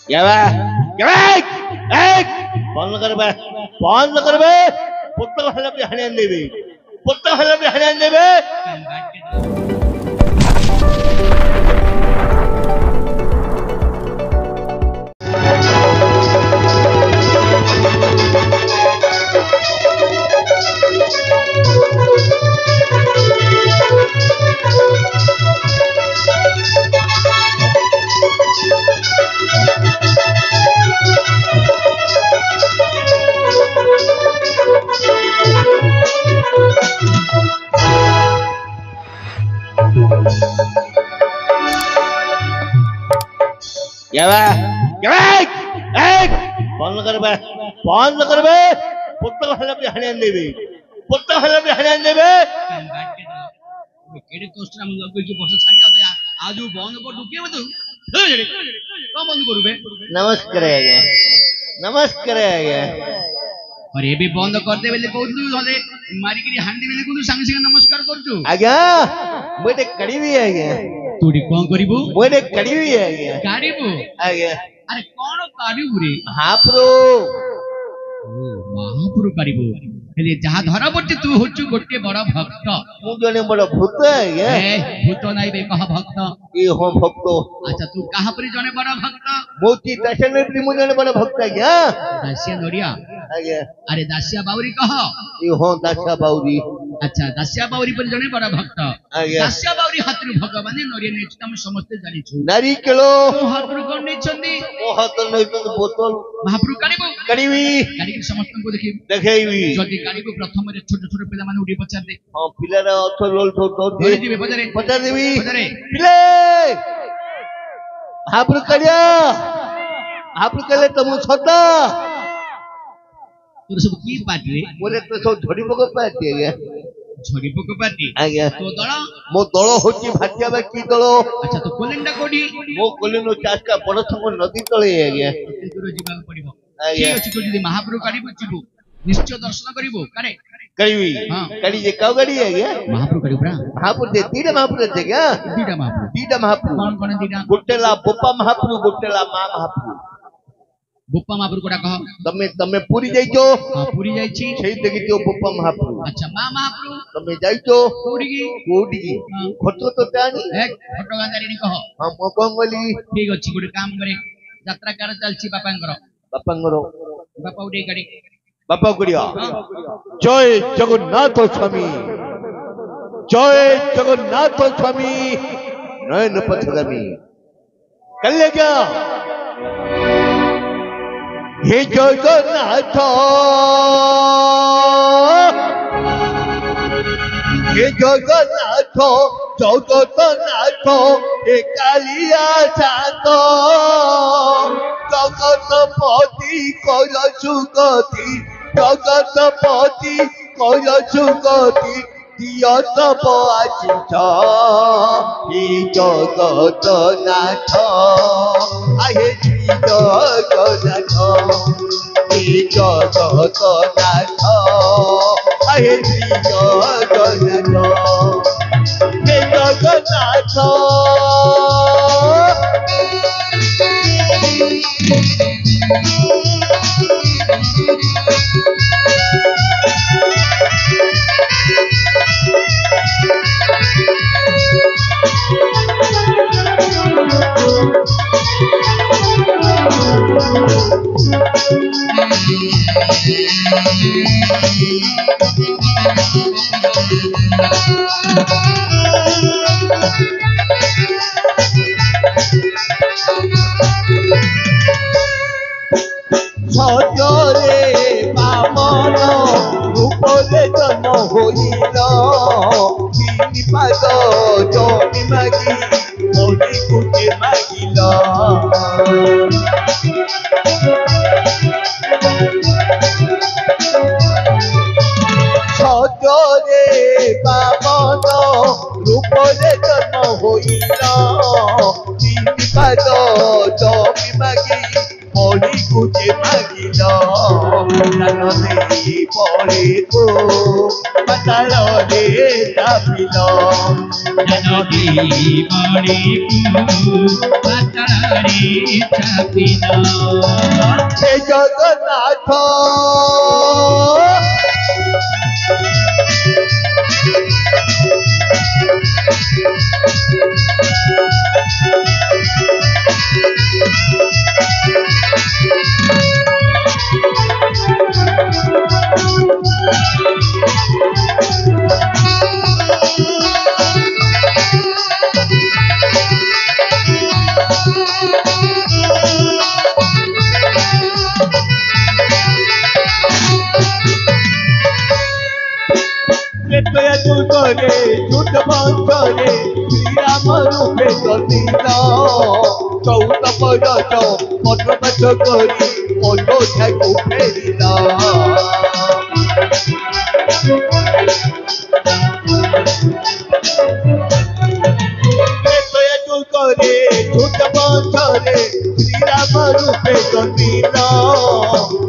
क्या बा क्या बंद करबे पुस्तक हल्ला पे हरियाण देबे पुस्तक हल्ला पे हरियाण देबे क्या बंद करबे पुस्तक हल्ला पे हरियाण देबे केडे कोस्टर हम लोग की बस छाड़ी आता आजू बंद कर ढुके मत तो बंद करबे नमस्कार आज्ञा और ये भी बंद कर दे बेले बहुत दूर होले मारी के हांडी बेले कोन संग संग नमस्कार करजो आज्ञा मोटे कड़ीबी आज्ञा तूडी कोन करिबो मोटे कड़ीबी आज्ञा काड़ीबो आज्ञा अरे कोन काड़ीबो रे महाप्रभु महाप्रभु काड़ीबो हेले जहा धरा पड़ती तू होचु गोटे बड़ भक्त मु जने बड़ भूत आज्ञा ए भूत नाइ बे कह भक्त ए हो भक्त अच्छा तू कहा परी जने बड़ भक्त मोती दशने मु जने बड़ भक्त आज्ञा दासिया नोरिया आज्ञा अरे दासिया बाउरी कह ए हो दासिया बाउरी अच्छा दासिया बाउरी पर जने बड़ भक्त आज्ञा दासिया बाउरी हातरु भगवान नोरिया ने हम समस्त जानि छु नारी केलो तो हातरु कोन नै छन्दी ओ हातरु नै तो बोतल महाप्रभु काड़ीबो कड़ीबी समस्त को देखि देखेबी जदी काड़ीबो प्रथम रे छोट छोट पिला माने उडी पचार दे हां पिला रे अथ लोल तो धरि दिबे पचार देबी पचारे पिले महाप्रभु कड़िया महाप्रभु कले तुम छता तोर सब की पार्टी रे बोले तो सब झड़ी पको पार्टी आज्ञा झड़ी पको पार्टी आज्ञा तो दळ मो दळ होची भाटिया बा की दळ अच्छा तो कोलिंडा कोडी मो कोलिनो चासका बड़ संग नदी तळे आज्ञा दूर जीवा पड़िबो आज्ञा ठीक अछि तो जदी महाप्रभु काड़ीबो जीवो निश्चय दर्शन करिबो कारे करीबी हां कड़ी जे काव गाड़ी आज्ञा महाप्रभु काड़ी पुरा महाप्रभु दे तीन महाप्रभु दे क्या दीडा महाप्रभु कौन कौन दीडा गुट्टेला बोपा महाप्रभु गुट्टेला मा महाप्रभु बोपा महाप्रभु कोडा कह तमे पूरी जाइछो हां पूरी जाइछि सेही देखितो बोपा महाप्रभु अच्छा मा महाप्रभु तमे जाइछो कोडी की खतो तो तानी एक फोटो गांधारी नि कह हां मो कोंगली ठीक अछि गुड काम करे यात्रा कर चलछि बापांगर बापा उडे गाड़ी बापा गुड़िया जय जगन्नाथ स्वामी नयन पथगामी कल्ले क्या हे जगन्नाथ जगन्नाथ हे कालिया सात जगतपति कर सुगति जगतपति कर सुगति दिया तब आशिष हे जगन्नाथ आहे श्री जगन्नाथ हे जगन्नाथ आहे श्री जगन्नाथ हे जगन्नाथ सजरे बामन रूपले जन्म होइल तीन पाद जमी मागी मोरी कुटे मागिल सजरे बामन रूपले जन्म होइल तीन पाद जमी मागी मोरी कुटे मागिल नदी पड़े को ପାତାଳ ରେ ଚାପିଲ ଜାନକୀ ବଳିକୁ ପାତାଳରେ ଚାପିଲ ହେ ଜଗନ୍ନାଥ করে ঝুট বন্ধরে শ্রীরাম রূপে জন্মিল 14 বরষ বনবাস করি অযোধ্যাকে ফেরিল করে ঝুট বন্ধরে শ্রীরাম রূপে জন্মিল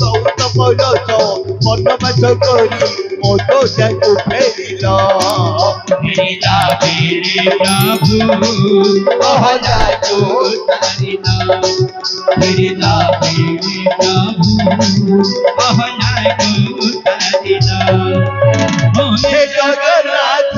14 বরষ বনবাস করি অযোধ্যাকে ফেরিল ফেরিলা ফেরে প্রভু অহলাজু তারিল ফেরিলা ফেরে প্রভু অহলাজু তারিল হে জগন্নাথ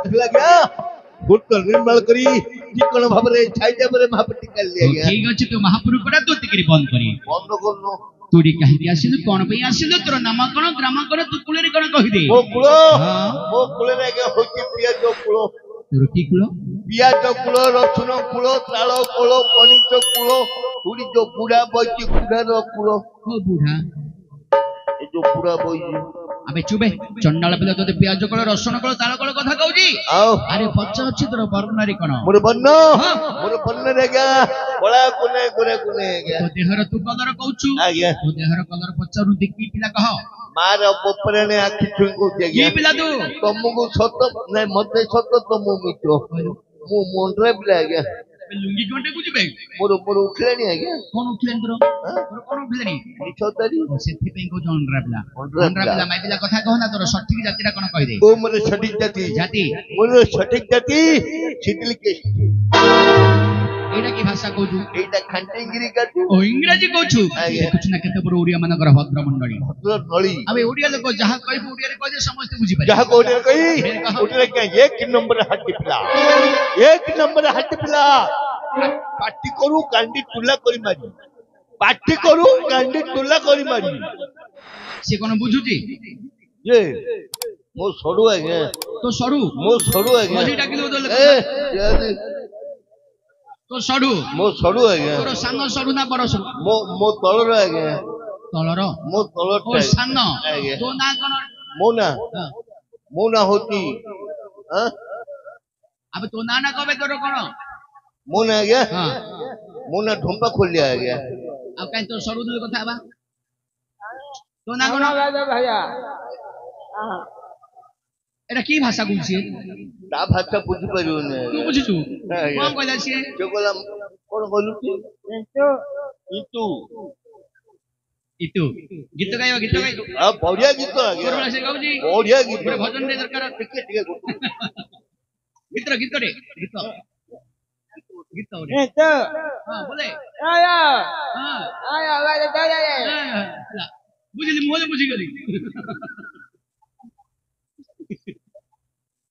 देखला क्या भूत निर्मल करी चिकन भाबरे छाइजा परे महापति कर लिया गया ठीक अछि तो महापुरु कोडा तो तिकरी बंद करी बंद करनो तुडी काहे आसिलु कोन पई आसिलु तोर नाम कोन ग्राम कोन तू कुलेरी कोन कहि दे ओ कुले रे के होची पियाज कुलो तोर की कुलो पियाज कुलो रसुन कुलो ताळ कुलो पनिच कुलो तुडी जो बुढ़ा बची बुढ़ा रो कुलो ओ बुढ़ा ए जो बुढ़ा बची अबे चुबे चंडाल पिला तोते पियाज कोन रसुन कोन ताळ कोन कथा कहउजी आओ अरे पच्चा अछि तोर वर्णनारी कोन मोर बन्न रे गा बळा कोने कोने कोने गा तो देहर तू कलर कहउछु आज्ञा तो देहर कलर पच्चारु देखि पिला कह मार पोपरे ने आखि छुंको की जग्या पिला तू तमको सत नै मते सत तमो मितो मु मोंडरे पिला गया लुंगी कोंटे बुझबे मोर उठलेनी आज्ञा कोन उठलेन तोर कोन उठलेनी निछतारी सेथि पे को जोनरा पिला माइ पिला कथा कहना तोर सठिक जातिरा कोन कहि दे ओ मोर सठिक जाति मोर सठिक जाति शीतल के एटा की भाषा कहू एटा खांटेंगिरी काटू ओ इंग्रजी कहू कुछ ना केते बड़ ओडिया मानकर भद्र मंडली नळी अबे ओडिया लोक जहा कहि ओडिया रे कहि समस्त बुझी पारे जहा ओडिया कहि ओडिया के एक नंबर हट्टी पिला पार्टी करू कांडी तुला करी मारी पार्टी करू कांडी तुला करी मारी से कोन बुझुची ये मो सडू आगे तो सडू मो सडू आगे मजी डाकिलो तो ए तो सडू मो सडू आगे तोर सानो सडू ना बड़ सडू मो तलर आगे तलर मो तलर ओ सानो आगे तो ना कोन मो ना होती हां अब तो ना कबे तोर कोन मो ना आगे हां मो ना ढोंपा खोल लिया आगे अब काई तो सडू दल कथा बा तो ना कोन भैया हां एटा की भाषा कहूची ता भाषा बुझी परियो ने तू बुझिछु कोन कहला छी जो गोलाम कोन बोलू इतु गीत गायो आ बढ़िया गीत आ गया कोन से गाउजी बढ़िया गीत पूरे भजन रे दरकार गीत रे गीत रे हां बोले आया बुझली मोले बुझी गली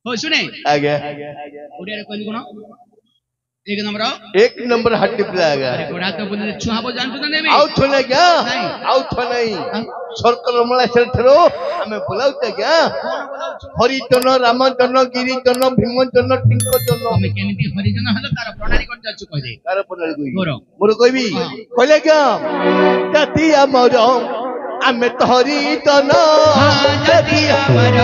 हो सुने आगे ओडिया रे कोन कोन एक नंबर हट्टी पिला आगे अरे कोड़ा तो बोले छुआबो जानतो त नेबे आउ छ क्या आउ छ नहीं सरकार मला सेठरो हमें बोलाउते क्या हरिजन रामजन गिरिजन भीमजन टिंकजन हमें केनिति हरिजन हलो तार प्रणाली कर जाछु कह दे तार प्रणाली कोई मोर मोर कहबी कहले क्या जाति हमर आमे तो हरितन जदि अमर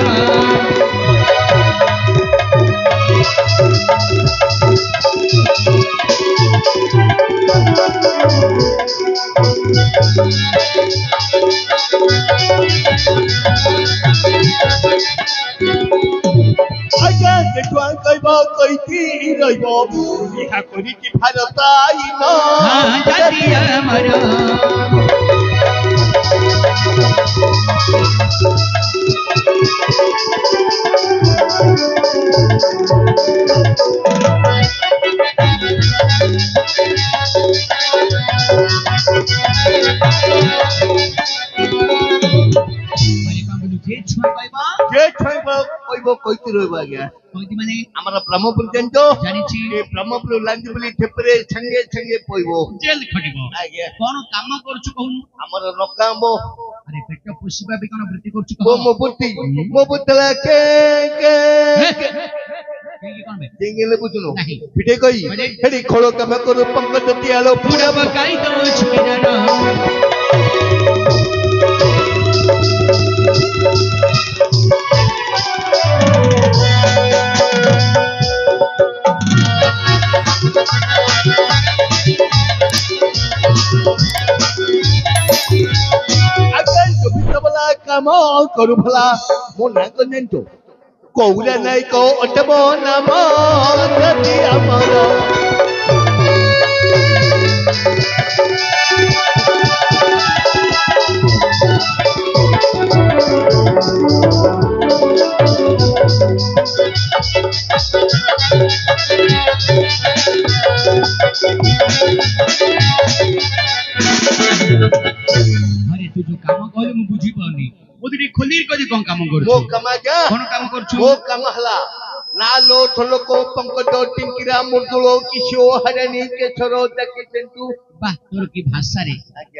आज्ञा देखुआ कहब कहीथी रहिब इहा करिछि भारत आईन जदि अमर जे छइब कहब कहीथी रहिब आज्ञा माने हमरा ब्रह्मपुर जानतो जानिछि ए ब्रह्मपुर लांजीबली ठेपरे संगे संगे पइबो जेल खटिब आज्ञा कोन काम करछु कहू हमरा नकामो अरे पेट पोषिबा भी कोन वृत्ति करछु ओ मो बुतला के कोन बे जिंगले बुझुनो नहीं पिटे कई हेडी खोलो कम करू पंकज तियालो पूरा बकाई तो छुइना अगन तो बितबला काम करू भला मो ना कनेंतो कौला नाही को अटबो नाम जदि अमर अरे तू जो काम कहले मु बुझी पाउनी ओदिरी खोलीर कदी कोन काम मो करछु कमा जा कोन काम करछु मो कम हला ना लो थलो को पंकज टिंकिरा मुर्दुलो किशो हरणी के छरो तके सेंतु वाह तोर की भाषा रे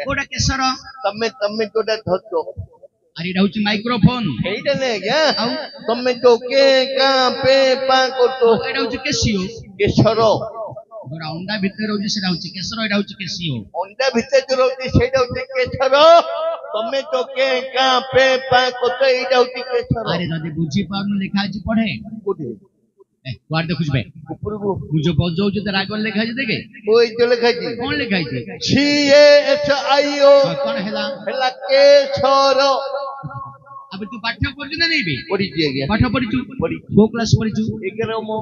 कोडा केसर तमे तोडा धरतो अरे रहउची माइक्रोफोन एइटा ने क्या तमे तो के का पे पा करतो एटा होची केसियो केशरो गोरा अंडा भितर रहउची से रहउची केसर एटा होची केसियो अंडा भितर जो रहती सेटा होती केशरो तमे तो के का पे पा करतो एइटा होती केशरो अरे जदि बुझी पाउनु लिखा अछि पढे कोठी ए वार देखुछ बे ऊपर को मुझे बजाउ जे रागल लिखा अछि देखे ओइ जो लिखाजी कोन लिखा अछि सी ए एच आई ओ कोन हेला हला केशरो अब तू पाठ पढछु ना नहीं बे पढ़ी दिए गया पाठ पढछु पढ़ी को क्लास पढछु 11मो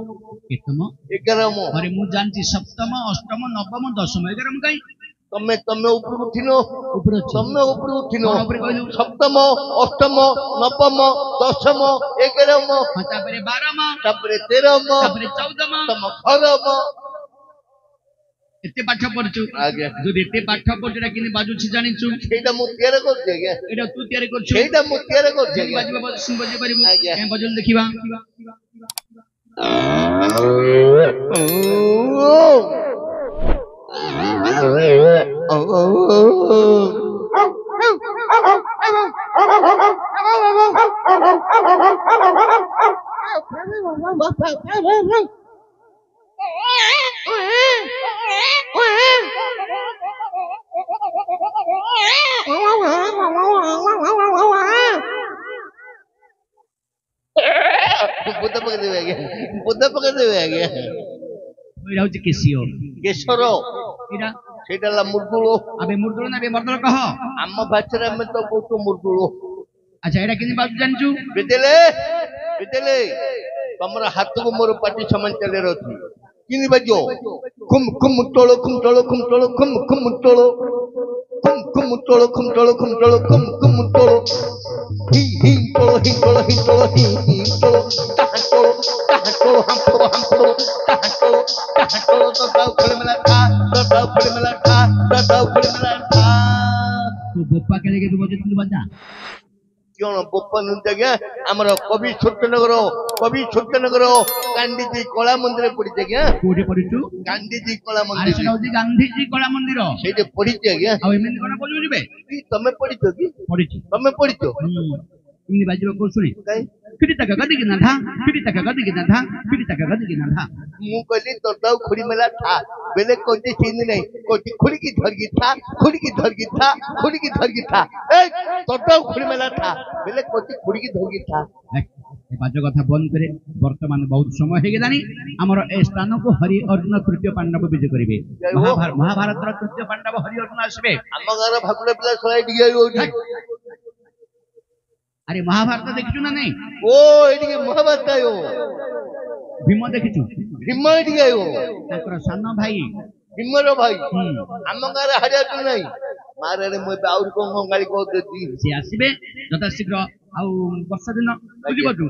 केतम 11मो अरे मु जानची सप्तम अष्टम नवम दशम 11 काई तमे ऊपर उठिनो ऊपर अछि तमे ऊपर उठिनो ऊपर कहलु सप्तम अष्टम नवम दशम 11मो तापरे 12 तापरे 13मो तापरे 14 तम खरमो एते पाठ पढछु आगे যদি এতে পাঠ পড়ছরা কিনি বাজুছি জানিছু সেইটা মু তিয়ার করছে আগে এটা তুই তৈরি করছু সেইটা মু তিয়ার করছে আগে বাজিবা বজুন বজে পারিবু আজ্ঞা। কেন বজল দেখিবা बुद्ध पकड़ देवे आगे बुद्ध पकड़ देवे आगे এটা হচ্ছে কেসিও केशर এটা ସେଇଟା ହେଲା ମୁର୍ଦୁଳ আবে মুরদুল না বে মর্দল কহ ଆମ ଭାଷାରେ ଆମେ ତ କହୁଛୁ ମୁର୍ଦୁଳ আচ্ছা এটা কিনি বাজু জানছু ବେଦେଲେ ବେଦେଲେ ତମର ହାତକୁ ମୋର ପାଟି ସମାନ ଚାଲିବାର ଅଛି କିନି ବାଜିବ ଖୁମ୍ ଖୁମ୍ ଟୋଳ ଖୁମ୍ ଟୋଳ ଖୁମ୍ ଟୋଳ ଖୁମ୍ ଖୁମ୍ ଟୋଳ ଖୁମ୍ ଖୁମ୍ ଟୋଳ ଖୁମ୍ ଟୋଳ ଖୁମ୍ ଟୋଳ ଖୁମ୍ ଖୁମ୍ ଟୋଳ ହି ହି ଟୋଳ ହି ଟୋଳ ହି ଟୋଳ ହି ହି ଟୋଳ ତାହା ଟୋଳ ହାମ୍ ଟୋଳ ତାହା ଟୋଳ ତ ଦାଉ ଖଳି ମେଲା ଠା ତ ଦାଉ ଖଳି ମେଲା ଠା ତ ଦାଉ ଖଳି ମେଲା ଠା তো বোপা কে লেগে তুই বজে তুই বাজা क्यों बोपन जगह आमर कवि छोटनगर गांधीजी कला मंदिर पड़ी जगह কোটে পড়িছু गांधीजी कला আরে मंदिर সেটা হচ্ছে গান্ধীজি কলা মন্দির से पड़ी जगह আর এমনি কোন বজু দিবে तमे पड़ी कि পড়িছি तमे पड़ी ইনি বাজিবা কোন শুনি कहीं फिर तक गदी की नधा फिर तक गदी की नधा फिर तक गदी की नधा मु कहली तोता खुड़ी मेला था बेले कोती सीन नहीं कोती खुड़ी की धरगी था खुड़ी की धरगी था खुड़ी की धरगी था ए तोता खुड़ी मेला था बेले कोती खुड़ी की धरगी था ए बाजो कथा बंद करे वर्तमान बहुत समय हे गेलानी हमर ए स्थान को हरि अर्जुन तृतीय पांडव विजय करिवे महाभारत रो तृतीय पांडव हरि अर्जुन आसबे हम घर भागले पिला सळाई दिगे ओडी अरे महाभारत देखिछु ना नहीं ओ एडी महाभारत आयो भीम देखिछु भीम एडी आयो ताकर सान भाई भीमरो भाई हम घर हरिया तू नहीं मारे रे मो आउर को गाली को देती से आसीबे यथा शीघ्र आउ वर्षा दिन बुझिबो तू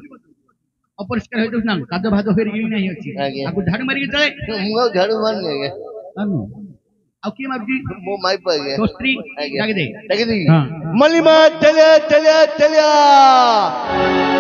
अपरिष्कार होइतो ना कादो भादो फेरि नहीं अछि आगु झाड़ू मारी के चले मु झाड़ू मार नहीं अनु आउ की मारजी मो माई पा गया दोस्त्री लागे दे हां मलिमा चले चले चले